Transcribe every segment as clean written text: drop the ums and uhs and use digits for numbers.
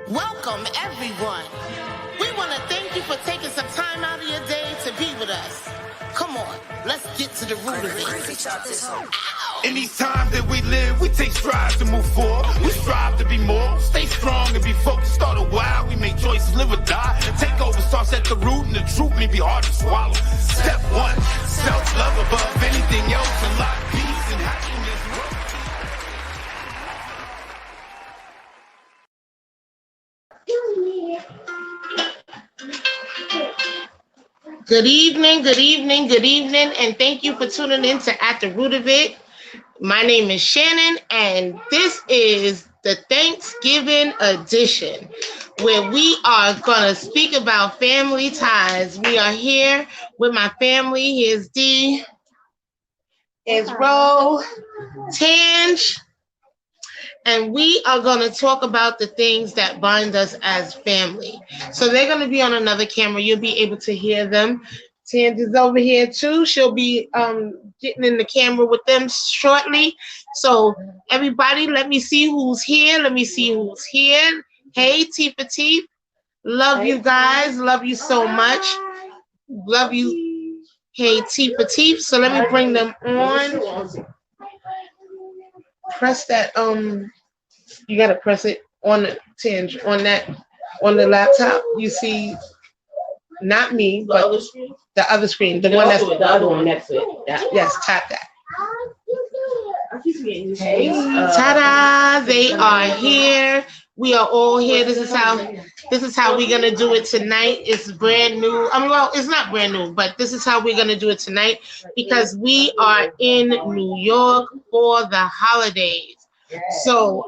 Welcome, everyone. We want to thank you for taking some time out of your day to be with us. Come on, let's get to the root of it. In these times that we live, we take strides to move forward. We strive to be more, stay strong and be focused. Start a while, we make choices, live or die. Take over starts at the root, and the truth may be hard to swallow. Step one, self-love above anything else. Unlock peace and happiness. Good evening, good evening, good evening, and thank you for tuning in to At the Root of It. My name is Shannon, and this is the Thanksgiving edition, where we are going to speak about family ties. We are here with my family. Here's Dee, here's Ro, Tange, and we are going to talk about the things that bind us as family. So they're going to be on another camera. You'll be able to hear them. Tange is over here too. She'll be getting in the camera with them shortly. So everybody, let me see who's here. Let me see who's here. Hey, Tifa Teef. Love you guys. Love you so much. Love you. Hey, Tifa Teef. So let me bring them on. Press that, you gotta press it on the Tinge, on the laptop. You see, not me, but the other screen, the one that's the other one next to it. Yes, tap that. Hey, ta-da! They are here. We are all here. This is how we're gonna do it tonight. It's brand new. Well, it's not brand new, but this is how we're gonna do it tonight because we are in New York for the holidays. So,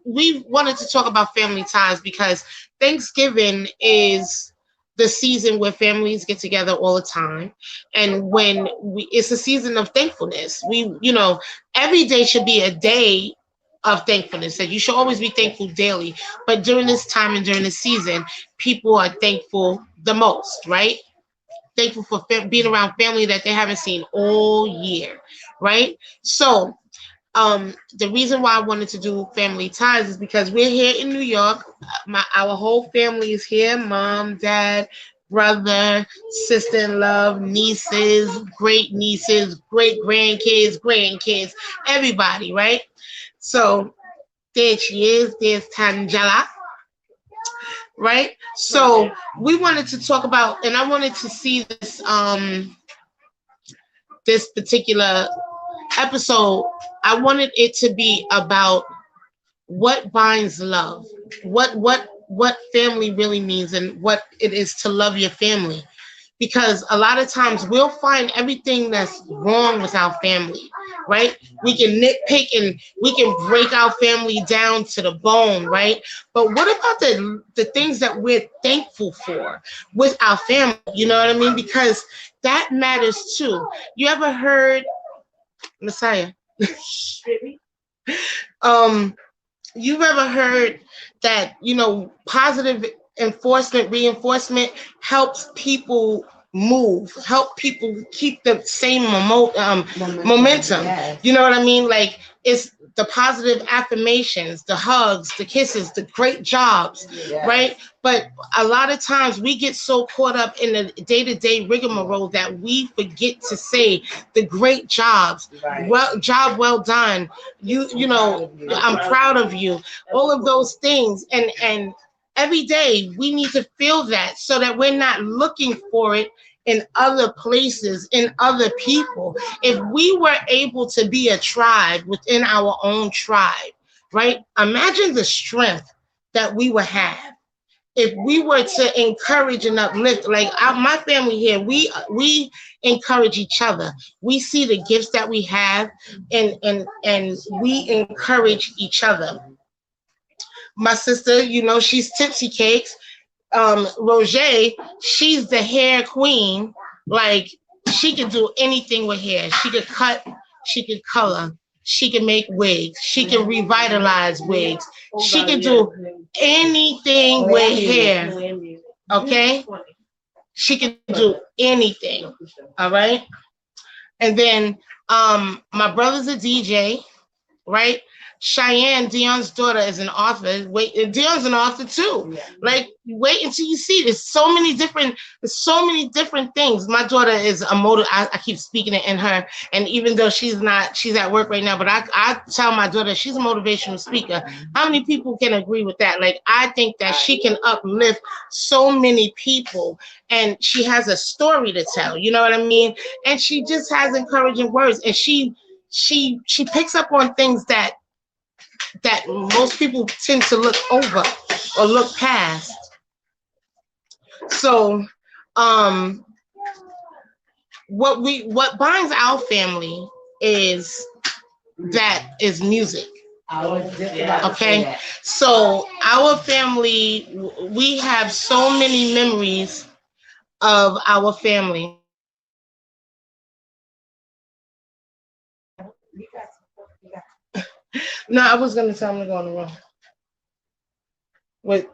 we wanted to talk about family ties because Thanksgiving is the season where families get together all the time, and it's a season of thankfulness. Every day should be a day of thankfulness. That you should always be thankful daily, but during this time and during this season, people are thankful the most, right? Thankful for being around family that they haven't seen all year, right? So the reason why I wanted to do family ties is because we're here in New York. Our whole family is here: mom, dad, brother, sister-in-law, nieces, great grandkids, everybody, right? So there she is. There's Tangela, right? So we wanted to talk about, and I wanted to see this particular episode. I wanted it to be about what binds love, what family really means, and what it is to love your family. Because a lot of times we'll find everything that's wrong with our family, right? We can nitpick and we can break our family down to the bone, right? But what about the things that we're thankful for with our family? You know what I mean? Because that matters too. You ever heard, Messiah? You've ever heard that, positive reinforcement helps people move, help people keep the same momentum. Yes. You know what I mean? Like, it's the positive affirmations, the hugs, the kisses, the great jobs, Yes. right? But a lot of times we get so caught up in the day-to-day rigmarole that we forget to say the great jobs. Right. Well done. I'm proud of you. All of those things. And every day we need to feel that so that we're not looking for it in other places, in other people. If we were able to be a tribe within our own tribe, right? Imagine the strength that we would have if we were to encourage and uplift. Like my family here, we encourage each other. We see the gifts that we have, and we encourage each other. My sister, she's Tipsy Cakes. Roger, she's the hair queen. Like, she could do anything with hair. She could cut, she could color, she can make wigs, she can revitalize wigs, she can do anything with hair. Okay? She can do anything. All right? And then my brother's a DJ, right? Cheyenne, Dion's daughter, is an author. Wait, Dion's an author too. Yeah. Like, wait until you see. There's so many different things. My daughter is a I keep speaking it in her, and even though she's at work right now, but I tell my daughter she's a motivational speaker. How many people can agree with that? Like, I think that she can uplift so many people, and she has a story to tell. You know what I mean? And she just has encouraging words, and she picks up on things that most people tend to look over or look past. So what binds our family is music. Okay, so our family, we have so many memories of our family. No, I was gonna tell him to go on the road. Wait,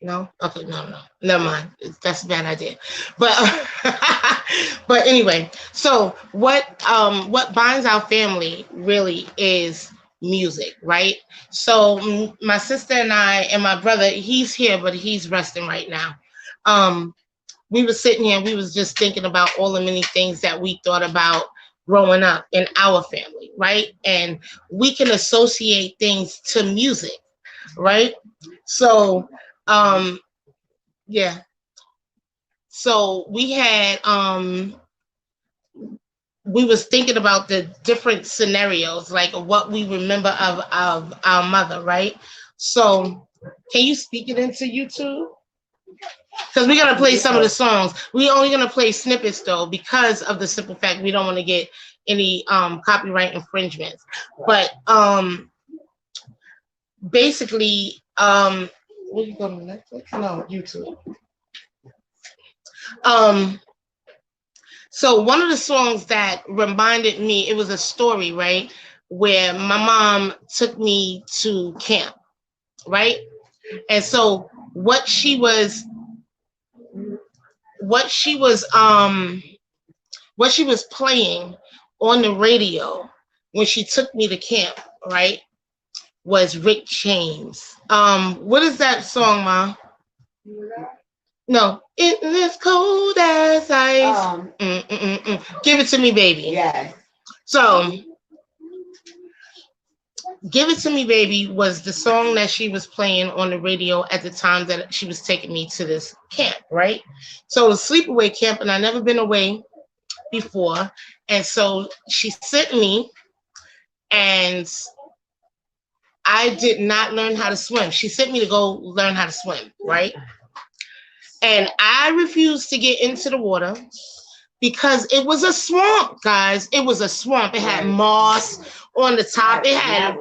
no? Okay, no. Never mind. That's a bad idea. But but anyway, so what binds our family really is music, right? So my sister and I and my brother, he's here, but he's resting right now. We were sitting here and we was just thinking about all the many things that we thought about growing up in our family, right? And we can associate things to music, right? So, yeah. So we had, we was thinking about the different scenarios, like what we remember of our mother, right? So, can you speak it into YouTube? Because we're going to play some of the songs. We're only going to play snippets, though, because of the simple fact we don't want to get any copyright infringements. But basically, what are you going to Netflix? No, YouTube. So one of the songs that reminded me, it was a story, right, where my mom took me to camp, right? And so what she was playing on the radio when she took me to camp, right, was Rick James. What is that song, Ma? No, in this cold as ice. Give It to Me, Baby. Yes. So, Give It to Me, Baby was the song that she was playing on the radio at the time that she was taking me to this camp, right? So it was sleepaway camp, and I'd never been away before. And so she sent me, and I did not learn how to swim. She sent me to go learn how to swim, right? And I refused to get into the water because it was a swamp, guys. It was a swamp. It had moss on the top. It had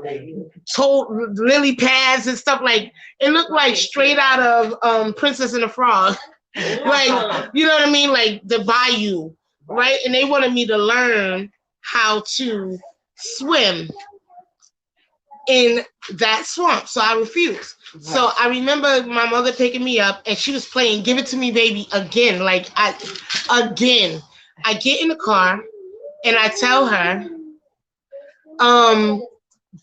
lily pads and stuff. Like, it looked like straight out of Princess and the Frog. Like, you know what I mean? Like the bayou, right? And they wanted me to learn how to swim in that swamp. So I refused. Right. So I remember my mother picking me up and she was playing Give It to Me, Baby again. Again. I get in the car and I tell her,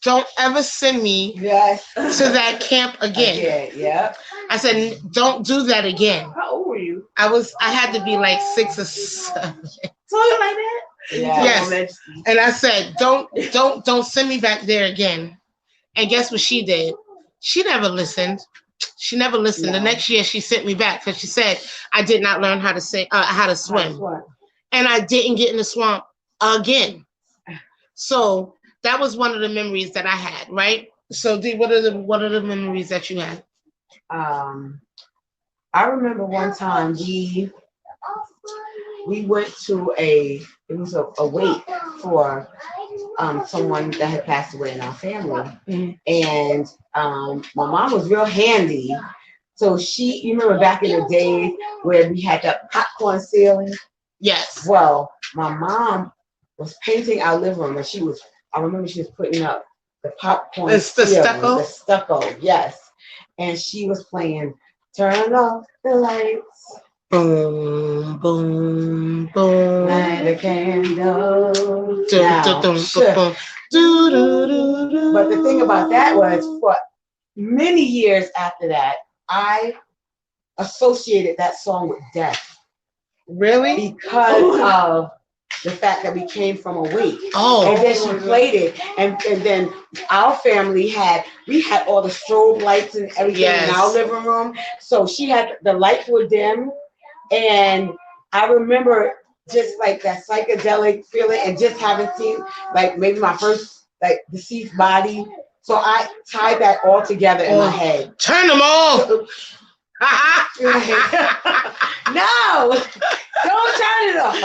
don't ever send me to that camp again. Yeah. I said, don't do that again. How old were you? I had to be like 6 or 7. So you like that? Yeah. Yes. And I said, don't send me back there again. And guess what she did? She never listened. No. The next year she sent me back because she said I did not learn how to swim. And I didn't get in the swamp again. So that was one of the memories that I had, right? So Dee, what are the memories that you had? I remember one time we went to a wake for someone that had passed away in our family. Mm-hmm. And my mom was real handy. So you remember back in the days where we had that popcorn ceiling? Yes. Well, my mom was painting our living room, and I remember she was putting up the popcorn ceiling. The stucco, yes. And she was playing Turn Off the Lights. Boom, boom, boom. Light a candle. But the thing about that was, for many years after that, I associated that song with death. Really? Because of the fact that we came from a wake. Oh. And then she played it. And then our family we had all the strobe lights and everything in our living room. So she had, the lights were dim. And I remember just like that psychedelic feeling and just having seen like maybe my first like deceased body. So I tied that all together in my head. Turn them off. No, don't turn it off.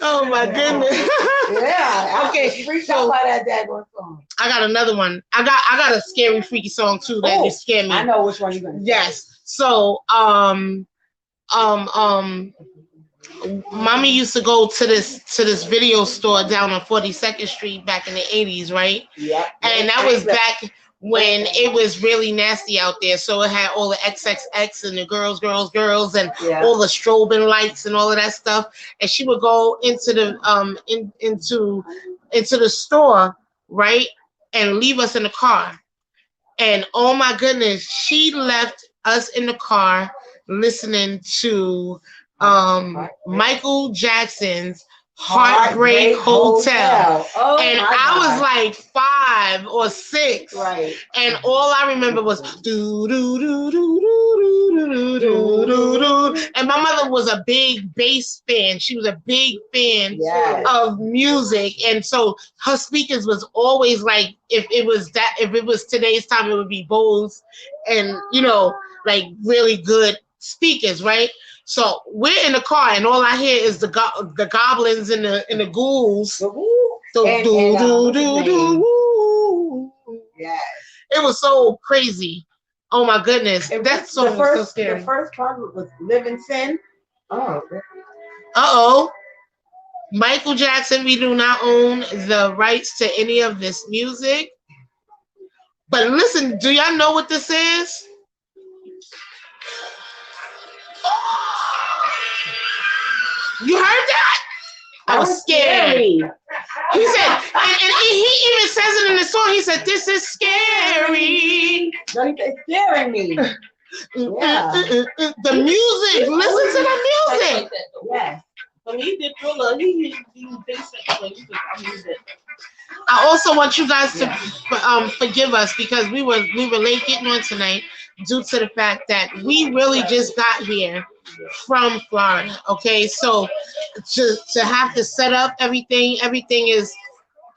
Oh my goodness. Yeah. Okay. Freaked out by that daggone song. I got another one. I got a scary, freaky song too that just scared me. I know which one you're gonna say. Yes. So mommy used to go to this video store down on 42nd Street back in the 80s, right? Yeah. And that was back when it was really nasty out there. So it had all the XXX and the girls, and all the strobing lights and all of that stuff. And she would go into the into the store, right? And leave us in the car. And oh my goodness, she left us in the car listening to Michael Jackson's Heartbreak Hotel. Oh, and I was like 5 or 6. Right. And all I remember was do do do do do do do do do. And my mother was a big bass fan. She was a big fan of music. And so her speakers was always like, if it was today's time, it would be Bose and like really good speakers, right? So we're in the car, and all I hear is the goblins and the ghouls. Yes. It was so crazy. Oh my goodness, that song was so scary. The first part was "Live in Sin." Oh. Michael Jackson, we do not own the rights to any of this music. But listen, do y'all know what this is? You heard that? I was scared. He said, and he even says it in the song. He said, "This is scary." No, he said, "Scaring me." Yeah. The music. Listen to the music. Yes. So he did Thriller. He I also want you guys to forgive us because we were late getting on tonight due to the fact that we really just got here from Florida. Okay, so to have to set up everything is.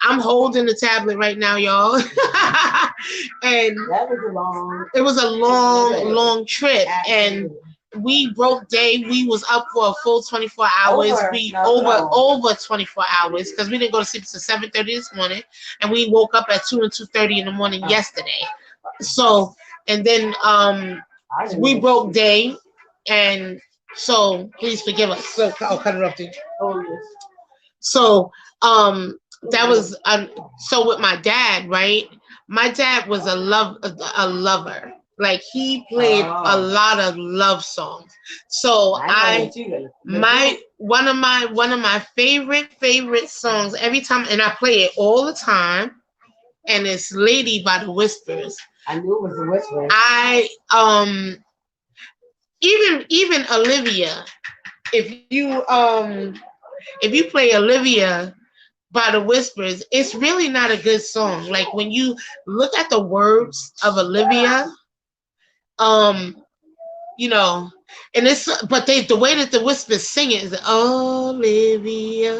I'm holding the tablet right now, y'all. And it was a long trip. And we broke day. We was up for a full 24 hours. Over 24 hours because we didn't go to sleep until 7:30 this morning, and we woke up at 2 and 2:30 in the morning yesterday. So, and then we broke day, and so please forgive us. So I'll cut it off to you. So that was so with my dad, right? My dad was a lover. Like he played a lot of love songs. So one of my favorite songs every time, and I play it all the time, and it's "Lady" by the Whispers. I knew it was the Whispers. Even Olivia, if you play Olivia by the Whispers, it's really not a good song. Like when you look at the words of Olivia, and it's the way that the Whispers sing it is Olivia,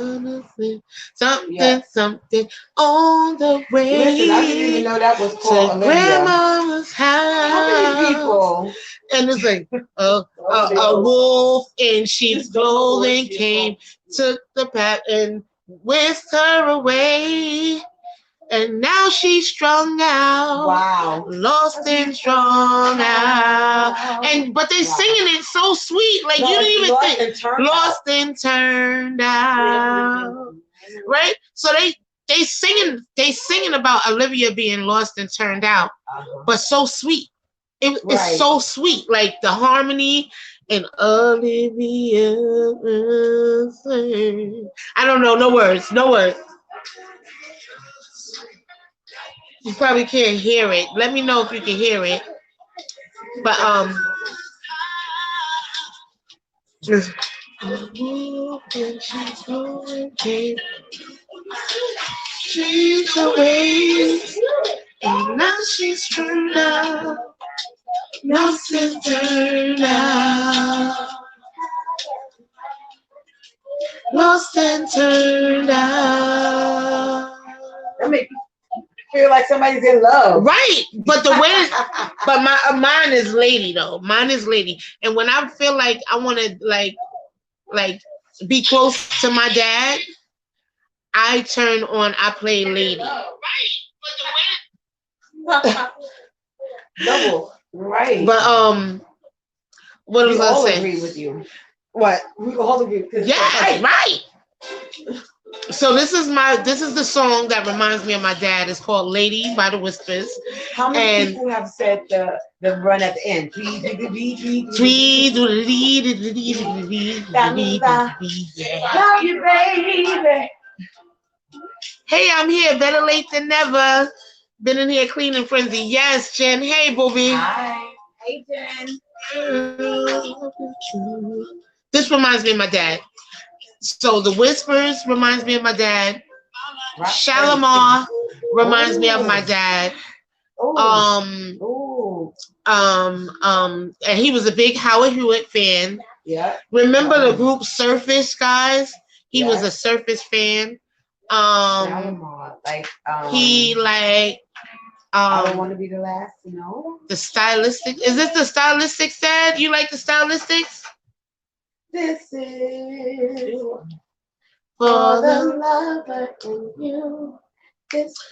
something on the way. Listen, I didn't even know that was called Olivia. Grandmama's house. How many people? And it's like a wolf in sheep's clothing came, took the path and whisked her away. And now she's strung out. Wow. Lost and strung out. But they singing it so sweet. Like you didn't even think. Lost and turned out. Right? So they singing about Olivia being lost and turned out. But so sweet. It's so sweet. Like the harmony and Olivia. I don't know. No words. You probably can't hear it. Let me know if you can hear it. But just she's away, and now she's turned out, lost and turned out, lost and turned out. That makes you feel like somebody's in love. Right, but the way, but mine is lady though. Mine is lady, and when I feel like I want to like be close to my dad, I play lady. Double. Right. But what was We I all saying? agree with you. What? We all agree. Yeah, right. So this is the song that reminds me of my dad. It's called "Lady" by the Whispers. How many And people have said the run at the end? Love you, baby. Hey, I'm here. Better late than never. Been in here cleaning frenzy. Yes, Jen. Hey, booby. Hi. Hey, Jen. This reminds me of my dad. So the Whispers reminds me of my dad. Shalimar reminds me of my dad. And he was a big Howard Hewitt fan. Yeah. Remember the group Surface, guys? He was a Surface fan. He like I don't want to be the last, the Stylistic. Is this the Stylistics, Dad? You like the Stylistics? This is For the lover in you.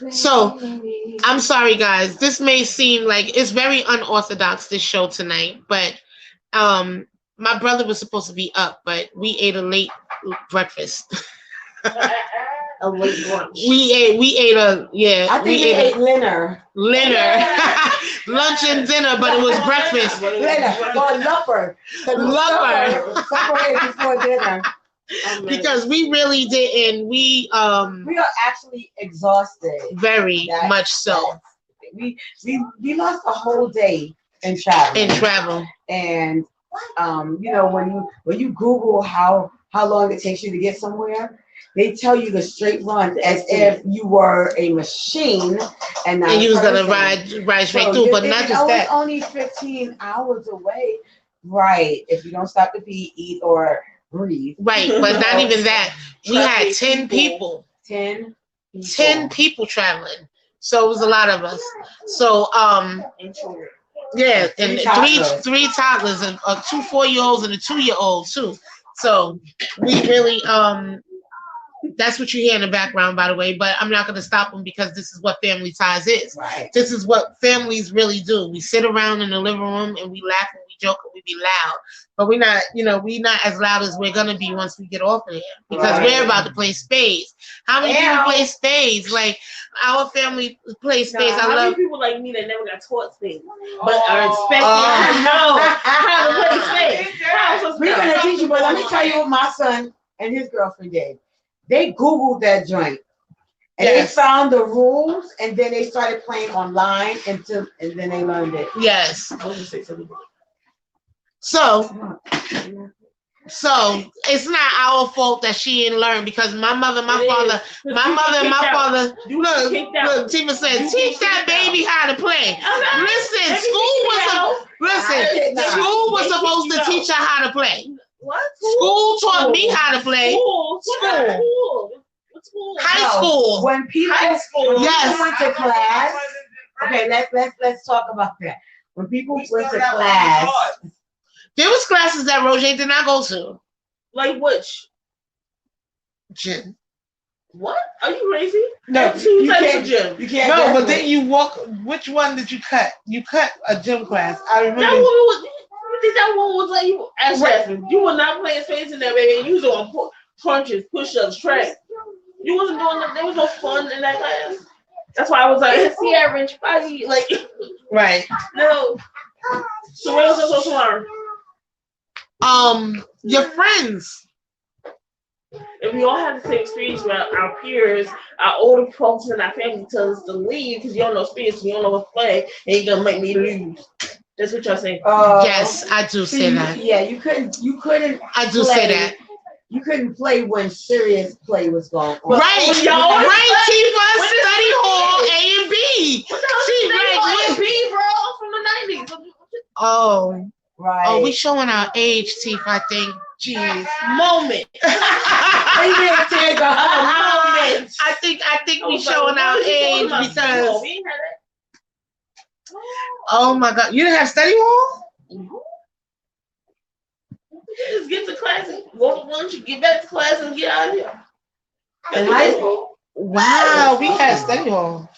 So, I'm sorry, guys. This may seem like it's very unorthodox, this show tonight, but my brother was supposed to be up, but we ate a late breakfast. A late brunch. We ate I think we ate dinner. Lunch and dinner, but it was breakfast. Dinner or supper. Supper is before dinner. Because we really didn't. We are actually exhausted. Very much so. We lost a whole day in travel. And when you Google how long it takes you to get somewhere, they tell you the straight runs as if you were a machine and you was gonna ride straight through, but not just that. It's only 15 hours away, right? If you don't stop to eat, or breathe. Right, but not even that. We had 10 people. 10 people traveling. So it was a lot of us. So yeah, and three toddlers and 2 4-year-olds and a 2-year-old too. So we really that's what you hear in the background, by the way, but I'm not going to stop them because this is what family ties is. Right. This is what families really do. We sit around in the living room and we laugh and we joke and we be loud, but we're not as loud as we're going to be once we get off of here because we're about to play spades. How many people play spades? Like our family plays spades. How many people like me that never got taught spades, but are expected to know how to play spades? We're going to teach you, but let me tell you what my son and his girlfriend did. They Googled that joint and they found the rules and then they started playing online and then they learned it. Yes. So it's not our fault that she didn't learn because my mother, my father. Look, Tiva said, teach that baby how to play. Listen, school was supposed to teach her how to play. What? School taught me how to play. School. High school. When people went to class. Okay, let's talk about that. When people went to class, there was classes that Roger did not go to. Like which? Gym. What? Are you crazy? No, two types of gym. You can't. No, but then you walk. Which one did you cut? You cut a gym class. I remember. That one was like you ass wrestling. You were not playing spades in there, baby. You was doing punches, push-ups, track. You wasn't doing that. There was no fun in that class. That's why I was like, see, average body, like. Right. No. So what else are you supposed to learn? Your friends. And we all have the same experience where our peers, our older folks in our family tell us to leave because you don't know experience, you don't know what's playing, and you're gonna make me lose. That's what y'all saying. Yes, I do say that. Yeah, you couldn't. I do say that. You couldn't play when serious play was going on. Right, Tifa, study hall A and B. What the hell See, is right, A and B, bro? I'm from the 90s. Oh, right. Oh, we showing our age, Tifa. I think. Jeez, Moment. I think we showing our age because. Oh my God, you didn't have study hall? Just get to class and go to lunch, get back to class and get out of here. In high school? Wow, we had study hall.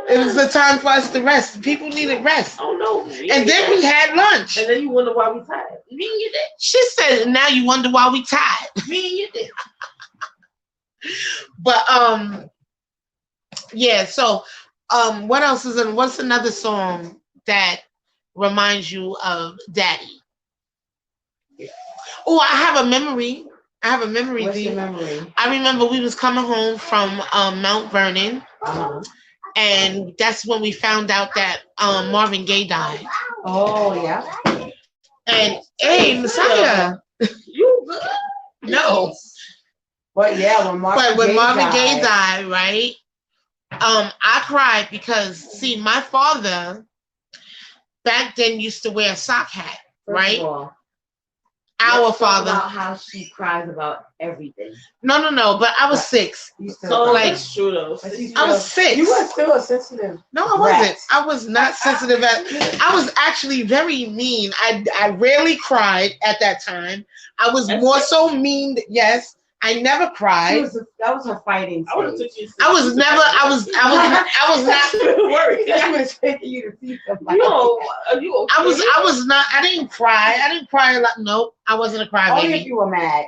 It was the time for us to rest. People needed rest. Oh no. And then we had lunch. And then you wonder why we tired. Me and you did. She said, now you wonder why we tired. Me and you did. But yeah, so what else is in what's another song that reminds you of Daddy? Oh, I have a memory. What's your memory? I remember we was coming home from Mount Vernon. Uh-huh. And that's when we found out that Marvin Gaye died. Oh, yeah. And hey, Messiah. You good? No. But yeah, when Marvin Gaye died, right? I cried because see, my father back then used to wear a sock hat, right? Our father. About how she cries about everything. No. But I was 6. So like, true though. I was 6. You were still a sensitive. No, I wasn't. I was not sensitive. I was actually very mean. I rarely cried at that time. I was more so mean. Yes, I never cried. That was her fighting stage. I was not. worried. I was taking you to see somebody. Are you okay? I was not. I didn't cry. I didn't cry a lot. Nope. I wasn't a crybaby. Only if you were mad.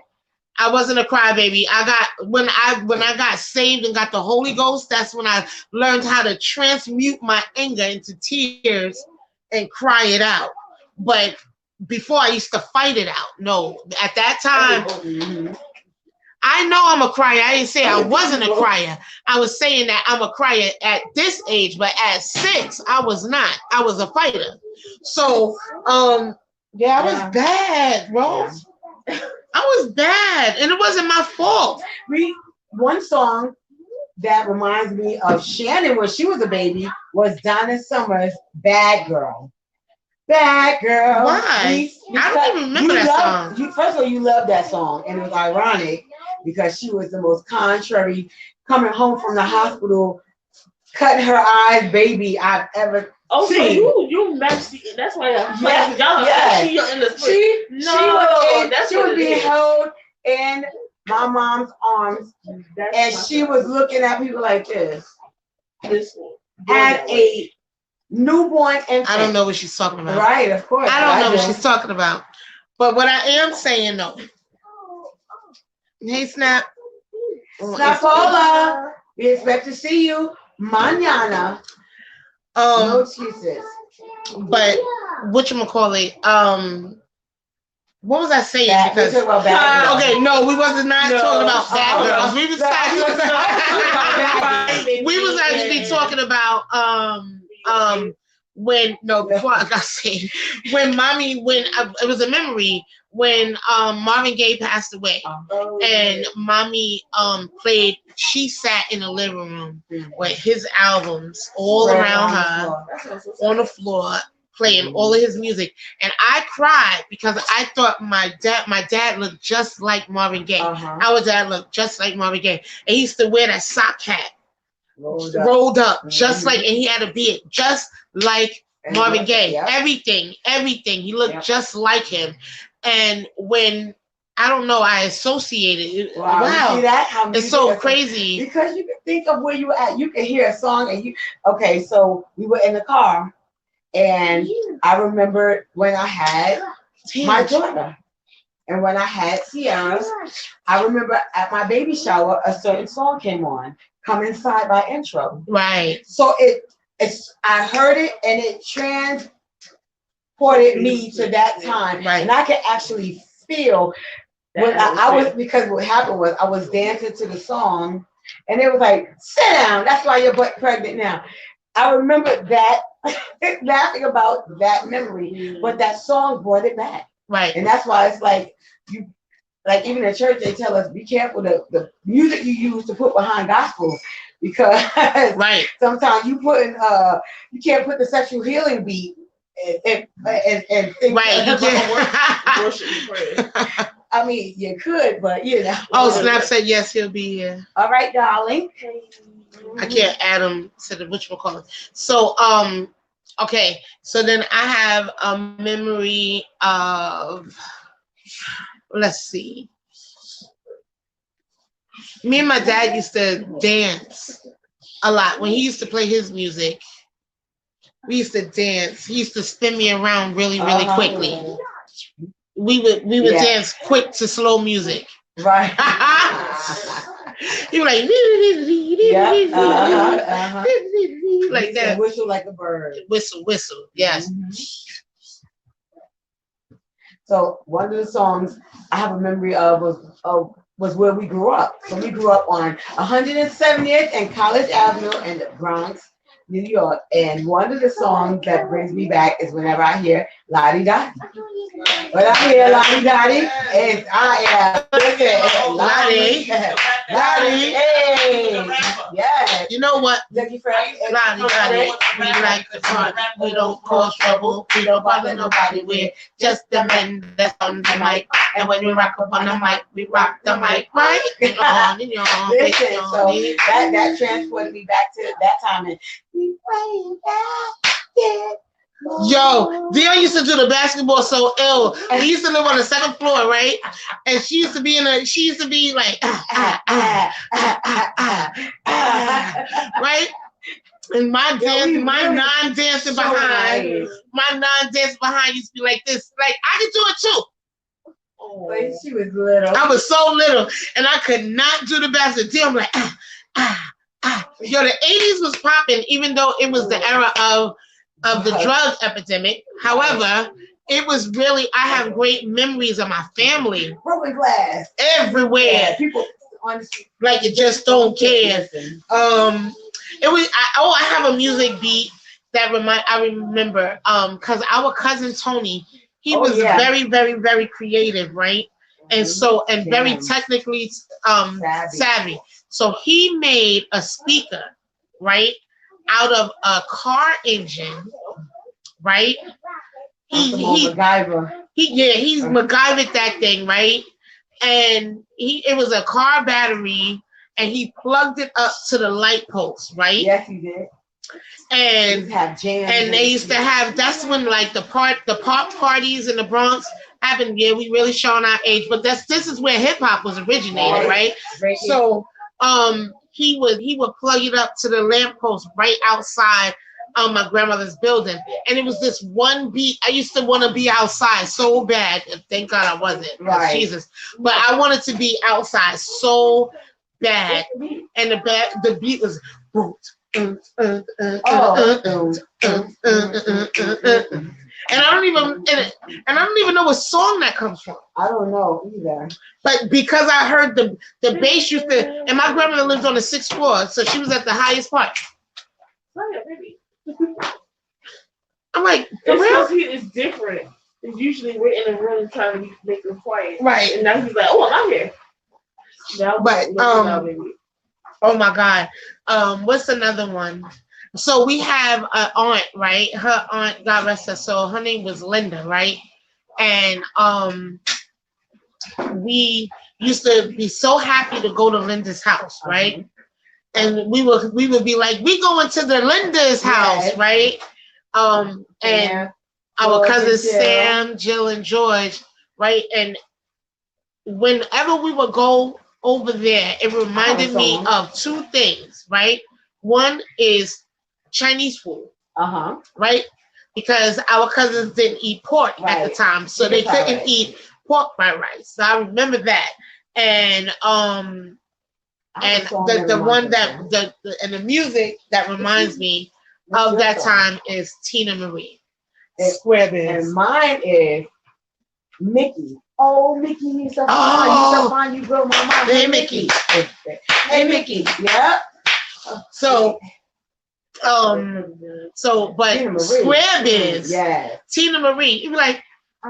I wasn't a crybaby. I got when I got saved and got the Holy Ghost. That's when I learned how to transmute my anger into tears and cry it out. But before I used to fight it out. No, at that time. Mm-hmm. I know I'm a crier. I didn't say I wasn't a crier. I was saying that I'm a crier at this age, but at 6, I was not. I was a fighter. So, yeah, I was bad, bro. I was bad, and it wasn't my fault. One song that reminds me of Shannon when she was a baby was Donna Summer's "Bad Girl." Bad girl. Why? I don't even remember that song. First of all, you loved that song, and it was ironic because she was the most contrary, coming home from the hospital, cutting her eyes, baby I've ever seen. So you matched. That's why she in the she was being held in my mom's arms, and she was looking at people like this. Had a newborn infant. I don't know what she's talking about. Right, of course. I don't know what she's talking about. But what I am saying though. Hey, Snap. Snapola, we expect to see you mañana. No excuses. But whatchamacallit, what was I saying? Because okay, no, we wasn't talking about bad girls. We was actually talking about before I got saved, when it was a memory when Marvin Gaye passed away, and mommy played. She sat in the living room with his albums all around her on the floor, playing all of his music, and I cried because I thought my dad looked just like Marvin Gaye. Our dad looked just like Marvin Gaye, and he used to wear that sock hat rolled up just like, and he had a beard just like Marvin Gaye. Everything. He looked just like him. And when I don't know, I associated it. Wow. See that? It's so crazy. Because you can think of where you were at. You can hear a song and so we were in the car, and I remember when I had my daughter. And when I had Sierra, I remember at my baby shower, a certain song came on, "Come Inside" by Intro. Right. So I heard it and it transported me to that time. Right. And I could actually feel When I was, because what happened was I was dancing to the song and it was like, sit down, that's why you're pregnant now. I remember that, laughing about that memory, but that song brought it back. Right. And that's why it's like, you, like even in church, they tell us, be careful the music you use to put behind gospel, because right. sometimes you can't put the sexual healing beat and things right. You can't worship and pray. I mean, you could, but you know. Oh, Snap said yes, he'll be here. All right, darling. I can't add him to the whatchamacallit. So, okay. So then I have a memory of, let's see. Me and my dad used to dance a lot. When he used to play his music, we used to dance. He used to spin me around really, really quickly. We would dance quick to slow music. Right. He was like, like that. Whistle like a bird. Whistle, yes. Mm-hmm. So one of the songs I have a memory of was where we grew up. So we grew up on 170th and College Avenue in the Bronx, New York. And one of the songs that brings me back is whenever I hear Lottie Dottie. When I hear Lottie Dottie, I am Lottie, hey, yes. You know what? Lottie Dottie, we like the fun. We don't cause trouble. We don't bother nobody. We're just the men that's on the mic. And when we rock up on the mic, we rock the mic right. Listen, so that transported me back to that time. And yo, Dion used to do the basketball so ill. We used to live on the second floor, right? And she used to be like, right? And my non-dancing behind used to be like this. Like, I could do it too. But she was little. I was so little, and I could not do the basketball. I'm like, Yo, the 80s was popping, even though it was the era of the drug epidemic. However, it was really, I have great memories of my family. Broken glass. Everywhere. Yeah, people on the street. Like you just don't care. I have a music beat that I remember, because our cousin Tony, he was very, very, very creative, right? And so, and very technically savvy. So he made a speaker, right, out of a car engine, right? He's MacGyvered that thing, right? And it was a car battery, and he plugged it up to the light post, right? Yes, he did. And they used to have, that's when like the pop parties in the Bronx happened. Yeah, we really showing our age, but this is where hip hop was originated, right? So he would plug it up to the lamppost right outside my grandmother's building, and it was this one beat. I used to want to be outside so bad. Thank God I wasn't, Jesus. But I wanted to be outside so bad, and the beat was. And I don't even know what song that comes from. I don't know either. But because I heard the bass used to, and my grandmother lived on the 6th floor, so she was at the highest part. I'm like, it's different. It's usually we're in a room trying to make them quiet, right? And now he's like, "Oh, I'm out here." Oh my God. What's another one? So we have an aunt, right? Her aunt, God rest her soul, her name was Linda, right? And we used to be so happy to go to Linda's house, right? And we would be like, we going to the Linda's house, right? And our cousins Sam, Jill, and George, right? And whenever we would go over there, it reminded me of two things, right? One is Chinese food, right? Because our cousins didn't eat pork at the time, so they couldn't eat pork fried rice. So I remember that, and the music that reminds me of that time is Tina Marie. And mine is Mickey. Oh, Mickey, you so fine. Oh. You so fine. You grow my mom. Hey, Mickey. Hey, Mickey. Yeah. So, but Tina Marie. Square Biz, Yeah. Tina Marie, you be like, I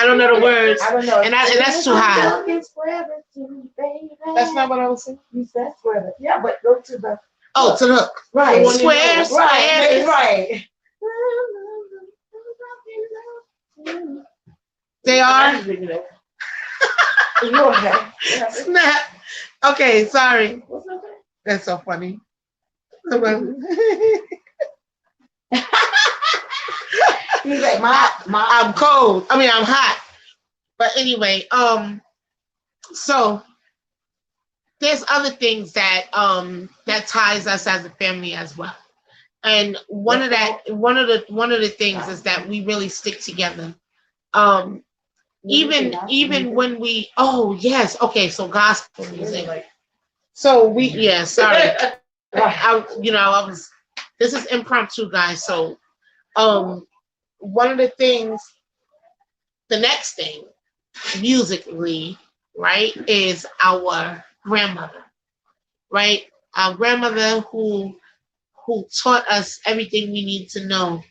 don't know the words. I don't know. And that's too high. That's not what I was saying. You said Square. Yeah, but go to the. Oh, to the hook. Right. Square, Square. Right. They are. Go ahead. Snap. Okay, sorry. That's so funny. He's like, I'm cold. I mean, I'm hot. But anyway, so there's other things that that ties us as a family as well. And one of the things is that we really stick together. Even when we so gospel music. So sorry. This is impromptu, guys. So one of the things, the next thing musically, right, is our grandmother, right? Our grandmother who taught us everything we need to know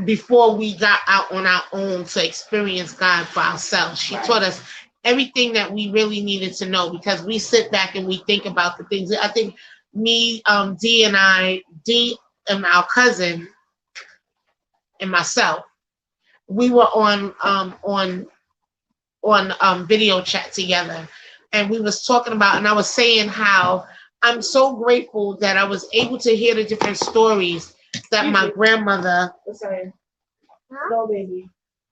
before we got out on our own to experience God for ourselves. She taught us everything that we really needed to know, because we sit back and we think about the things. I think me, D and our cousin and myself, we were on video chat together, and we was talking about, and I was saying how I'm so grateful that I was able to hear the different stories that my grandmother,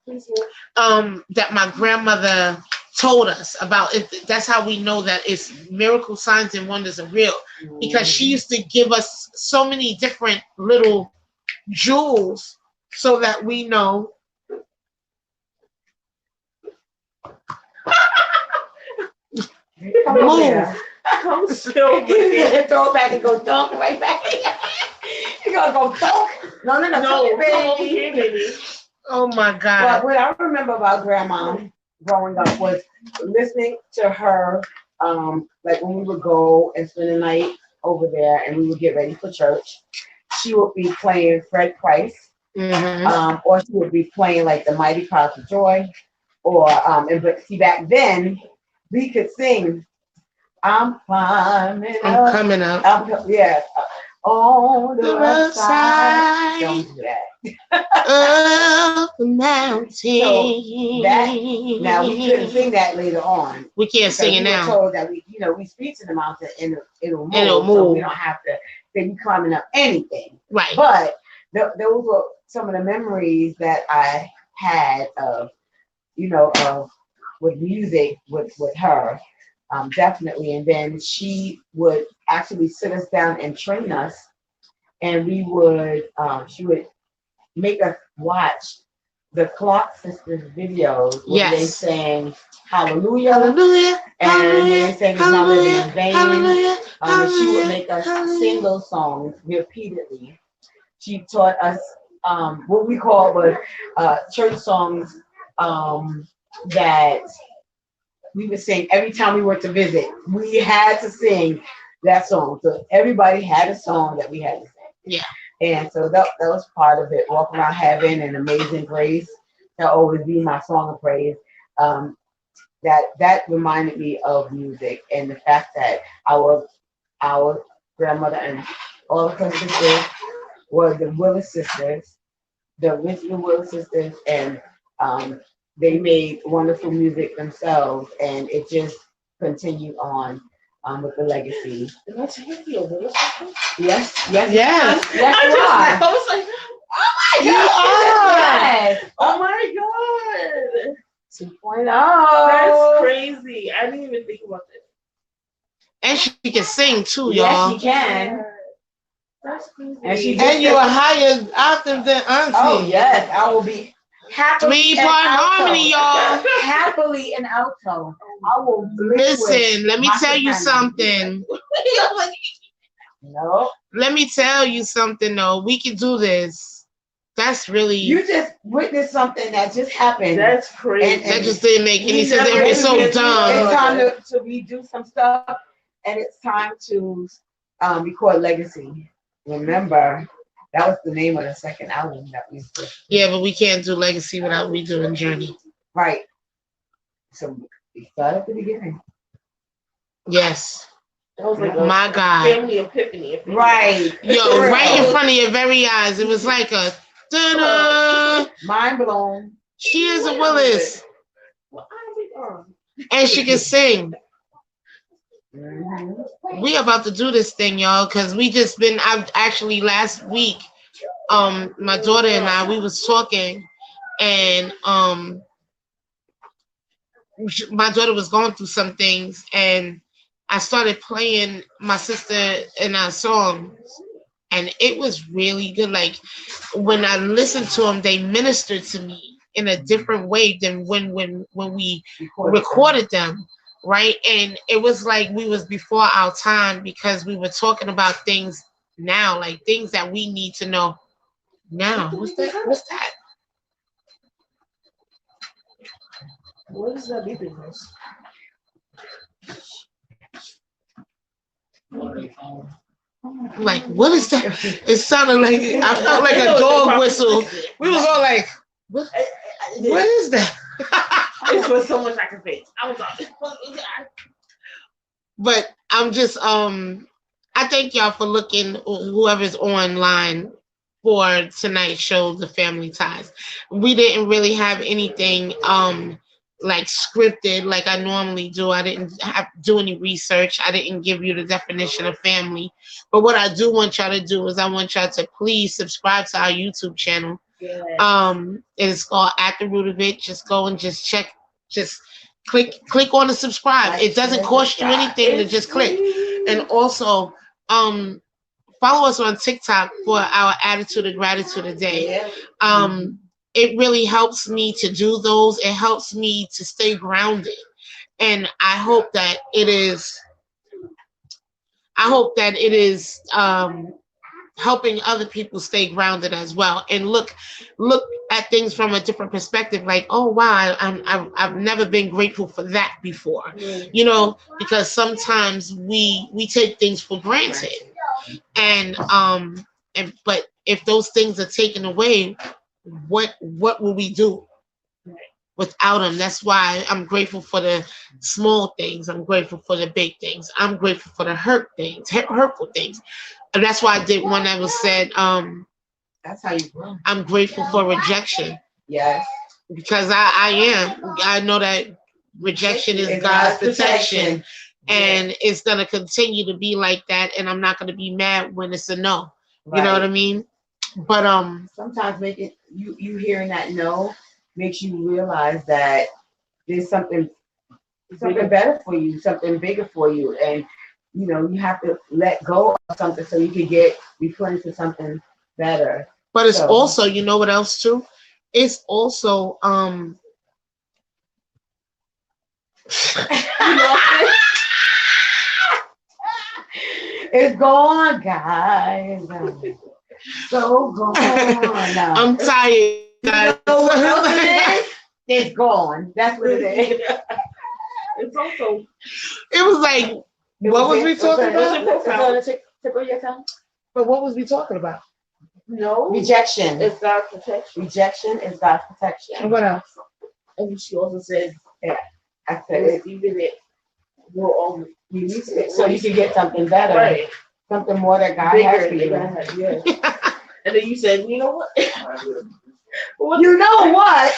that my grandmother told us about. That's how we know that it's miracle signs and wonders are real, because she used to give us so many different little jewels so that we know. Move. I'm still throw it back and go dunk right back. You're gonna go dunk? No, baby. Oh my God. But what I remember about grandma growing up was listening to her, like when we would go and spend the night over there and we would get ready for church. She would be playing Fred Price, or she would be playing like the Mighty Clouds of Joy, but see, back then we could sing, I'm coming up. On the rough side. Don't do that. Up the mountain. So now we couldn't sing that later on. We can't sing it now. We were told that we speak to the mountain and it'll move. So we don't have to say you climbing up anything. Right. But those were some of the memories that I had of with music with her. Definitely. And then she would actually sit us down and train us, and she would make us watch the Clark Sisters videos where they sang Hallelujah, Hallelujah, and they sang It's Not Living in Vain. Hallelujah, and she would make us sing those songs repeatedly. She taught us what we call church songs that we would sing every time we were to visit. We had to sing that song. So everybody had a song that we had to sing. Yeah. And so that was part of it. Walk Around Heaven and Amazing Grace. That'll always be my song of praise. That reminded me of music and the fact that our grandmother and all of her sisters were the Willis sisters, the original Willis sisters, and they made wonderful music themselves, and it just continued on with the legacy. That's Hickey over there. Yes. I was like, oh my God! Yes. Oh my God! 2.0. That's crazy. I didn't even think about this. And she can sing too, yes, y'all. Yes, she can. That's crazy. And you are higher octave than Auntie. Oh yes, I will be. Happily 3-part harmony, y'all. Happily in alto. I will listen. Let me tell you something. No. Let me tell you something, though. We can do this. That's really. You just witnessed something that just happened. That's crazy. That just didn't make any We sense. It never was so even- dumb. It's time to redo some stuff, and it's time to record Legacy. Remember, that was the name of the second album that we did. Yeah, but we can't do Legacy without redoing Journey. Right. So we start at the beginning. Yes. That was like My God. family epiphany. Right. Yo, right in front of your very eyes. It was like a da-da. Mind blown. She is a Willis. And she can sing. Mm-hmm. We about to do this thing, y'all, because I've actually last week, my daughter and I, we was talking, and my daughter was going through some things, and I started playing my sister and our songs, and it was really good. Like when I listened to them, they ministered to me in a different way than when we recorded them, right? And it was like we was before our time because we were talking about things now, like things that we need to know now. What's that? What's that? What is that beeping? Like, what is that? It sounded like I felt like a dog whistle. We was all like, what is that? It was so much I could face. I was like, But I'm just I thank y'all for looking, whoever's online, for tonight's show, The Family Ties. We didn't really have anything like scripted like I normally do. I didn't do any research. I didn't give you the definition of family. But what I do want y'all to do is I want y'all to please subscribe to our YouTube channel. It's called At the Root of It. Just go and just check, just click on the subscribe. It doesn't cost you anything to just click. And also follow us on TikTok for our Attitude of Gratitude a Day. It really helps me to do those. It helps me to stay grounded. And I hope that it is helping other people stay grounded as well, and look at things from a different perspective. Like, oh wow, I've never been grateful for that before, you know, because sometimes we take things for granted, and but if those things are taken away, what will we do without them? That's why I'm grateful for the small things. I'm grateful for the big things. I'm grateful for the hurtful things. And that's why I did one that was said, that's how you grow. I'm grateful for rejection. Yes. Because I know that rejection is God's protection. And it's going to continue to be like that. And I'm not going to be mad when it's a no. Right. You know what I mean? But sometimes make it you hearing that no makes you realize that there's something better for you, something bigger for you, and you know you have to let go of something so you can get replenished to something better. But it's also, you know what else too? It's also it's gone, guys. So gone. I'm tired, guys. You know what else it is? It's gone. That's what it is. It's also. It was like, what was we talking about? But what was we talking about? No. Rejection. It's God's protection. Rejection is God's protection. And what else? And she also said, yeah, I said it. Even it will all release it so you can get something better. Right. Something more that God bigger has for you. Yeah. And then you said, you know what? You know what?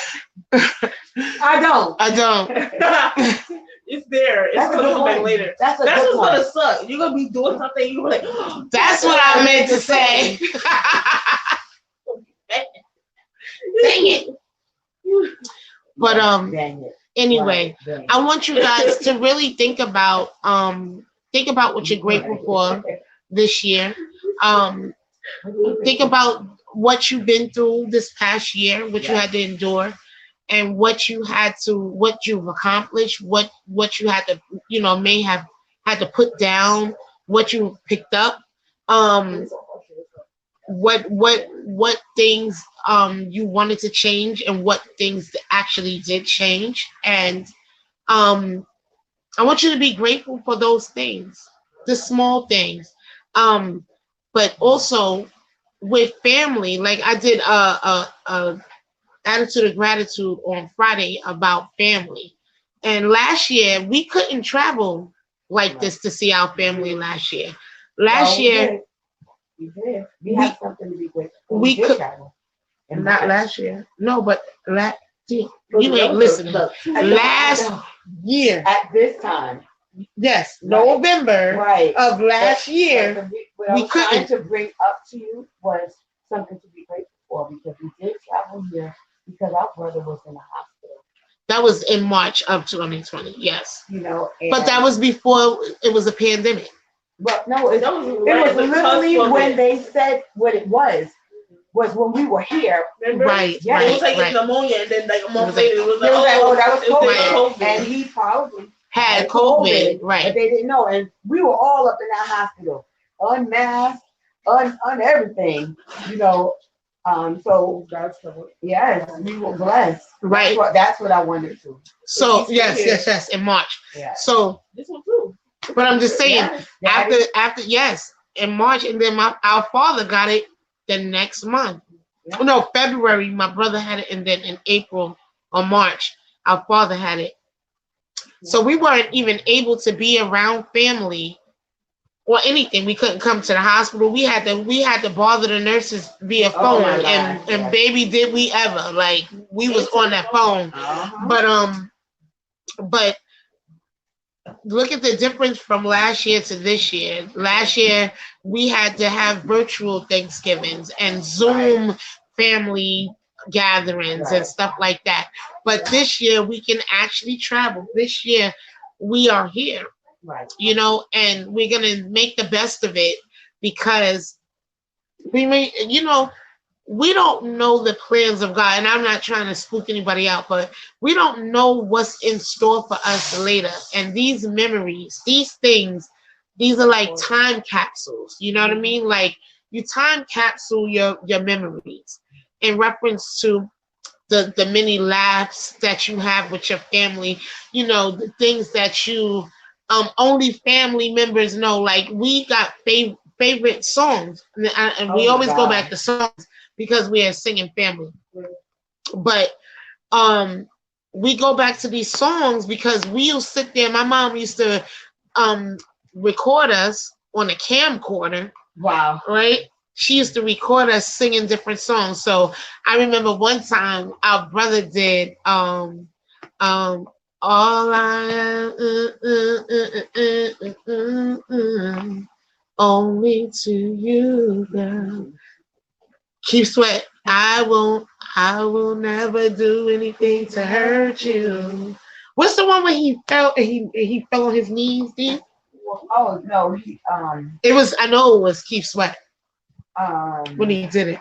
I don't. It's there. It's gonna come back later. That's what's gonna suck. You're gonna be doing something. You're like, oh, that's what I meant to say. Dang it. But dang it. Anyway, right. I want you guys to really think about what you're grateful for this year. Think about what you've been through this past year, what you had to endure, and what you've accomplished, what you had to, may have had to put down, what you picked up. what things you wanted to change and what things actually did change. And I want you to be grateful for those things, the small things. But also with family, like I did a attitude of gratitude on Friday about family. And last year we couldn't travel like this to see our family last year. Last year we did. We have something to be grateful for. we did could travel. not last year. No, but you ain't listening. Last year at this time. Yes, November right. of last year. What I was trying to bring up to you was something to be grateful for, because we did travel here because our brother was in the hospital. That was in March of 2020. Yes. You know, but that was before it was a pandemic. But no, it was literally when they said what it was when we were here. Remember? Right. Yeah, right, it was like right. pneumonia, and then like a month later, it was like, that was COVID. And he probably had COVID, right? But they didn't know, and we were all up in that hospital, unmasked, on everything, you know. So yes, we were blessed. Right. That's what I wanted to. So yes, in March. Yeah. So this one too. But I'm just saying, after yes, in March, and then our father got it the next month. Yeah. No, February. My brother had it, and then in April or March, our father had it. So we weren't even able to be around family or anything. We couldn't come to the hospital. We had to bother the nurses via phone. And baby, did we ever. Like, we was on that phone. But look at the difference from last year to this year. Last year we had to have virtual Thanksgivings and Zoom family gatherings and stuff like that. But this year we can actually travel. This year we are here. Right. You know, and we're gonna make the best of it, because we don't know the plans of God, and I'm not trying to spook anybody out, but we don't know what's in store for us later. And these memories, these things, these are like time capsules. You know what I mean? Like, you time capsule your memories in reference to the many laughs that you have with your family. You know, the things that you only family members know. Like, we got favorite songs, and we always go back to songs because we are singing family. But we go back to these songs because we'll sit there. My mom used to record us on a camcorder. Wow. Right? She used to record us singing different songs. So I remember one time our brother did all I only to you, girl. Keep sweat. I will never do anything to hurt you. What's the one where he fell on his knees, Dean? Oh no, it was, I know it was Keep Sweat. When he did it.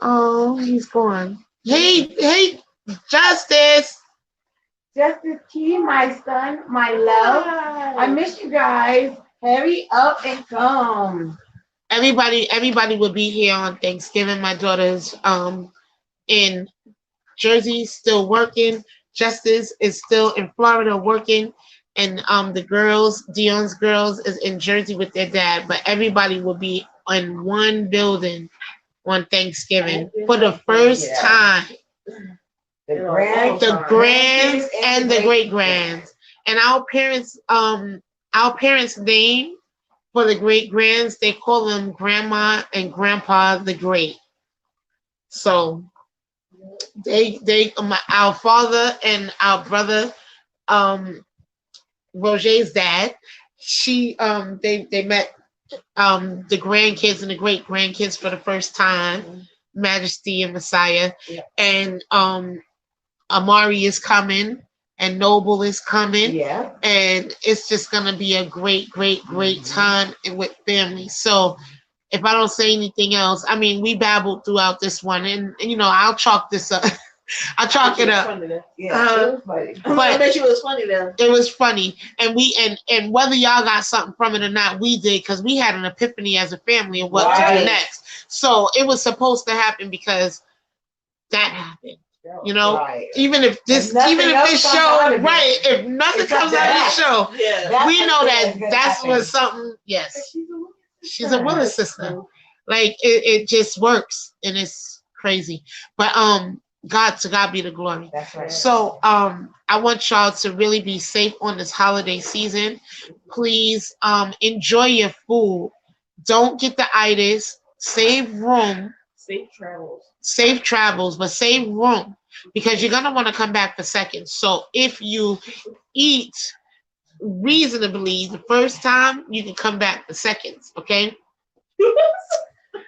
Oh, he's gone. Hey, Justice. Justice Key, my son, my love. Hi. I miss you guys. Hurry up and come. Everybody will be here on Thanksgiving. My daughter's in Jersey still working. Justice is still in Florida working. And the girls, Dion's girls, is in Jersey with their dad. But everybody will be in one building on Thanksgiving for the first time. The grands and the great grands. And our parents' name for the great grands, they call them Grandma and Grandpa the Great. So our father and our brother, Roger's dad, they met the grandkids and the great grandkids for the first time, Majesty and Messiah. Yeah. And Amari is coming and Noble is coming. Yeah. And it's just gonna be a great time with family. So if I don't say anything else, I mean, we babbled throughout this one, and I'll chalk this up. I'll chalk it up. Yeah, it was funny. But I bet you it was funny though. It was funny, and and whether y'all got something from it or not, we did, because we had an epiphany as a family of what to do next. So it was supposed to happen because that happened. You know, even if this show, right? If nothing comes out of the show, we know that's what something. Yes, she's a Willis sister. Like it just works, and it's crazy. But to God be the glory. That's right. So I want y'all to really be safe on this holiday season. Please enjoy your food. Don't get the itis. Save room. Safe travels, but save room, because you're gonna want to come back for seconds. So if you eat reasonably the first time, you can come back for seconds. Okay.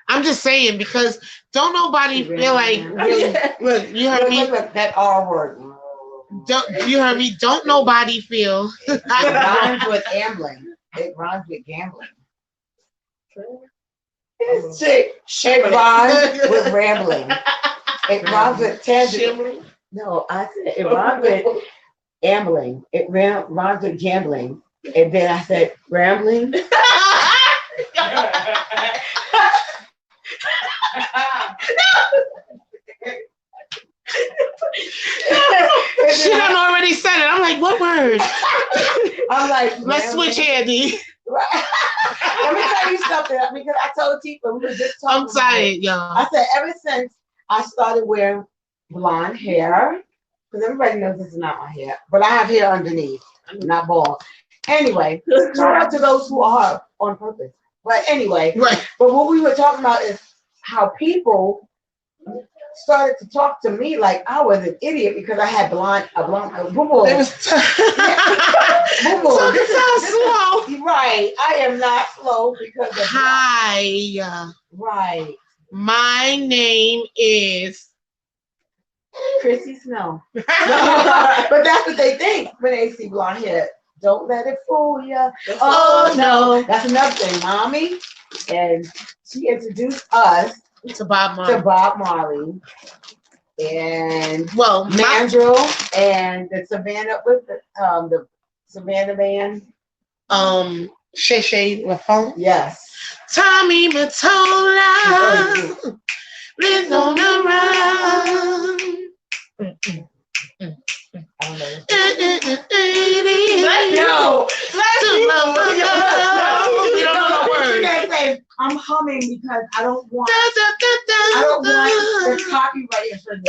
I'm just saying, because don't nobody feel like really. Look, you heard me. That R word. You heard me. Don't nobody feel. It rhymes with gambling. It rhymes with gambling. It rhymes with rambling. It rhymes with tangent. No, I said it rhymes with gambling. It rhymes with gambling. And then I said rambling. She done already said it. I'm like, what word? I'm like, let's switch, Andy. Let me tell you something, because I told Tifa, we were just talking. I'm tired, y'all. I said, ever since I started wearing blonde hair, because everybody knows this is not my hair, but I have hair underneath, not bald. Anyway, shout out to those who are on purpose. But anyway, right. But what we were talking about is how people started to talk to me like I was an idiot because I had boo-boo. It was boo-boo. This is slow. Right. I am not slow because of Hi. Right. My name is Chrissy Snow. But that's what they think when they see blonde hair. Don't let it fool you. Oh no. That's another thing, Mommy. And she introduced us to Bob Marley. And Mandrill and the Savannah with the Savannah band. Shay Shay LaFont. Yes. Tommy Mottola lives on the run. I don't know. We don't know the words. I'm humming because I don't want the copyright infringement.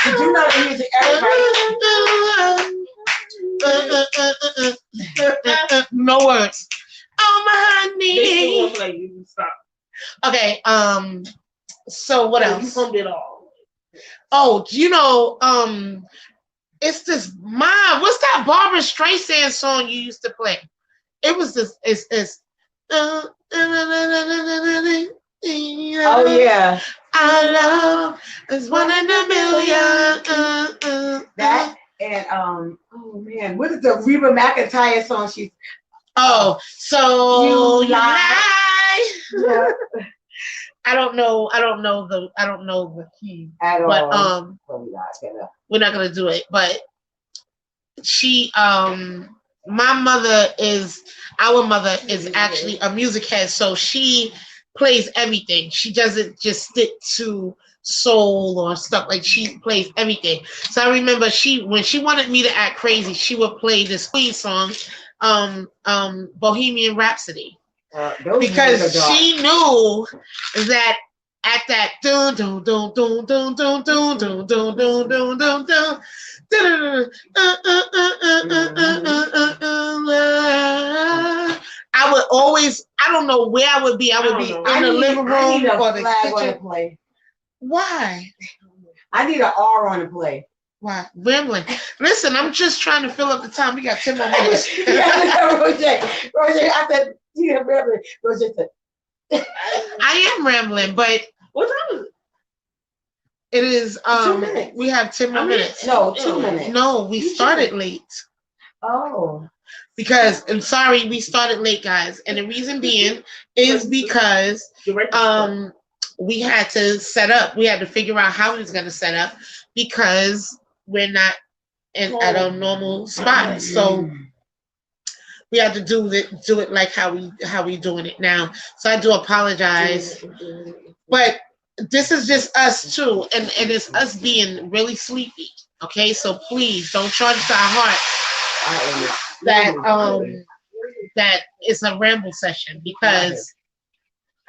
Did you know the music everybody? No words. Oh my honey. Okay. So what else? You hummed it all. Oh, it's this mom. What's that Barbara Streisand song you used to play? It was this. It's. Oh yeah. Our love is one in a million. That and oh man, what is the Reba McEntire song? So you lie. Yeah. I don't know the key at but, all. We're not gonna do it. But she, our mother is actually a music head, so she plays everything. She doesn't just stick to soul or stuff, like she plays everything. So I remember when she wanted me to act crazy, she would play this Queen song, Bohemian Rhapsody. Because she knew that at that dun dun dun dun dun dun dun dun dun dun dun dun dun I would always, I don't know where I would be. I would be in the living room or the kitchen. Why? I need an R on the play. Why? Rambling. Listen, I'm just trying to fill up the time. We got 10 more minutes. Roger, I said, yeah, rambling. Roger said, I am rambling, but what time is it? It is 2 minutes. We have 10 more minutes. No, 2 minutes. No, we started late. Oh. Because I'm sorry, we started late, guys. And the reason being is because we had to set up. We had to figure out how we was going to set up because we're not at a normal spot. So we had to do it like how we doing it now. So I do apologize, but this is just us too, and it's us being really sleepy. Okay, so please don't charge to our heart that it's a ramble session because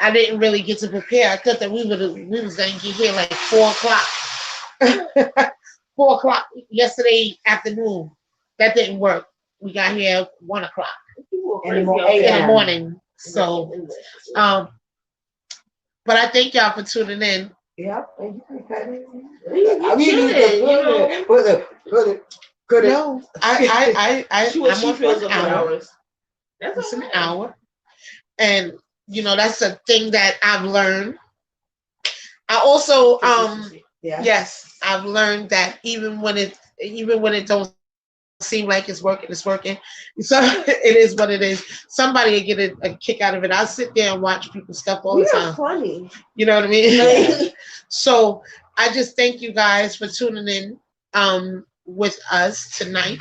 I didn't really get to prepare. I thought that we was gonna get here like 4:00. 4:00 yesterday afternoon. That didn't work. We got here 1:00 in the morning. So, but I thank y'all for tuning in. Yeah, I mean, no, I'm on for an hour. It's an hour, and that's a thing that I've learned. I also yes, I've learned that even when it don't seem like it's working. So it is what it is. Somebody will get a kick out of it. I'll sit there and watch people's stuff all the time. Funny. You know what I mean? So I just thank you guys for tuning in with us tonight.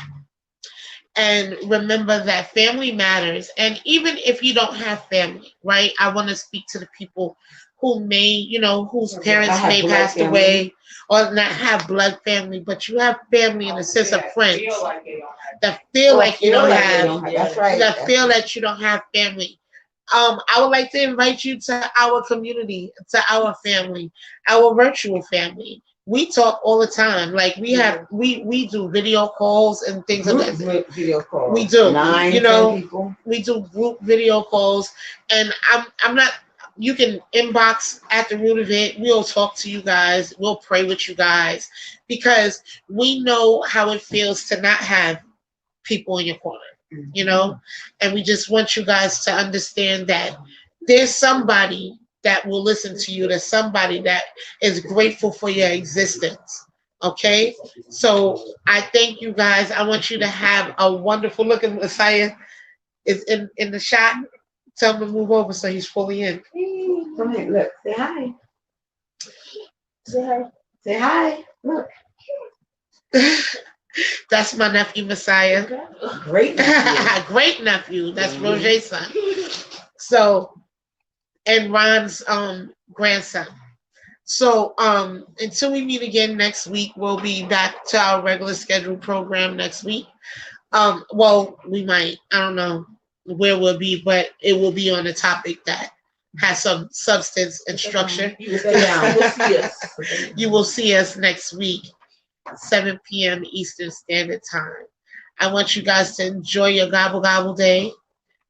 And remember that family matters. And even if you don't have family, right? I want to speak to the people who may, whose parents may pass away or not have blood family, but you have family in the sense of friends that feel like you don't have. That's right. That feel that you don't have family. I would like to invite you to our community, to our family, our virtual family. We talk all the time. Like we do video calls and things like that. Video calls. We do. 10 people. We do group video calls, and I'm not. You can inbox at the root of it. We'll talk to you guys. We'll pray with you guys because we know how it feels to not have people in your corner, and we just want you guys to understand that there's somebody that will listen to you. There's somebody that is grateful for your existence. Okay? So I thank you guys. I want you to have a wonderful look at Messiah is in the shot. Tell him to move over so he's fully in. Come ahead, look. Say hi. Say hi. Say hi. Look. That's my nephew, Messiah. Great nephew. Great nephew. That's Roger's son. So, and Ron's grandson. So, until we meet again next week, we'll be back to our regular scheduled program next week. Well, we might. I don't know where we'll be, but it will be on a topic that has some substance and structure. You will see us next week, 7 p.m. Eastern Standard Time. I want you guys to enjoy your gobble gobble day.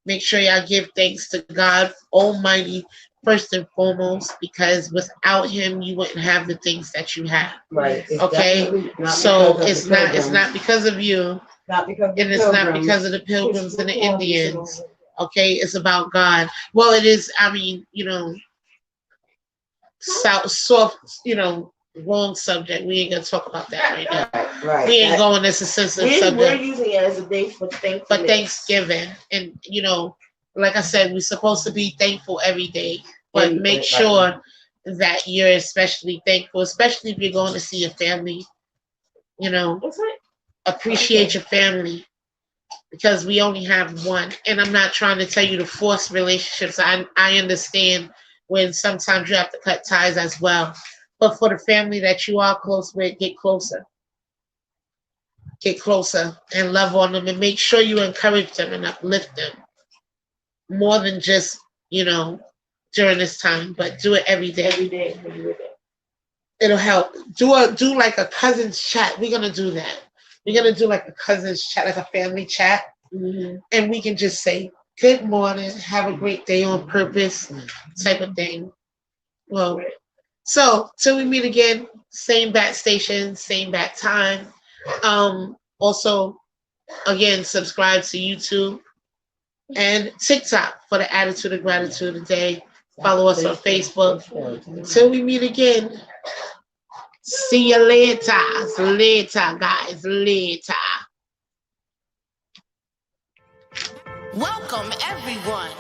Make sure y'all give thanks to God Almighty first and foremost, because without Him, you wouldn't have the things that you have. Right. Okay. So it's not because of you. Not because and it's not because of the Pilgrims and the Indians. Okay, it's about God. Well, it is. I mean, soft, wrong subject. We ain't gonna talk about that right now. Right. We ain't going as a sensitive subject. We're using it as a day for Thanksgiving, and like I said, we're supposed to be thankful every day, but make sure that you're especially thankful, especially if you're going to see your family. Appreciate your family, because we only have one. And I'm not trying to tell you to force relationships. I understand when sometimes you have to cut ties as well. But for the family that you are close with, get closer. Get closer and love on them, and make sure you encourage them and uplift them. More than just, during this time, but do it every day. Every day. It'll help. Do like a cousin's chat. We're gonna do that. We're going to do like a cousin's chat, like a family chat. Mm-hmm. And we can just say, good morning, have a great day on purpose, type of thing. Well, so till we meet again, same bat station, same bat time. Also, again, subscribe to YouTube and TikTok for the Attitude of Gratitude today. Follow us on Facebook. Till we meet again. See you later. Later, guys. Later. Welcome, everyone.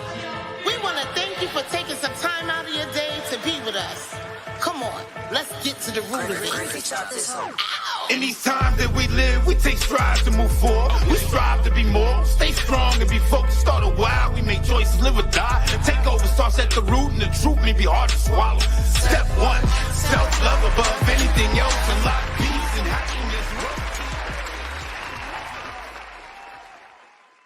We want to thank Thank you for taking some time out of your day to be with us. Come on, let's get to the root of it. In these times that we live, we take strides to move forward. We strive to be more, stay strong and be focused. Start a while, we make choices, live or die. Take over starts at the root, and the truth may be hard to swallow. Step one, self-love above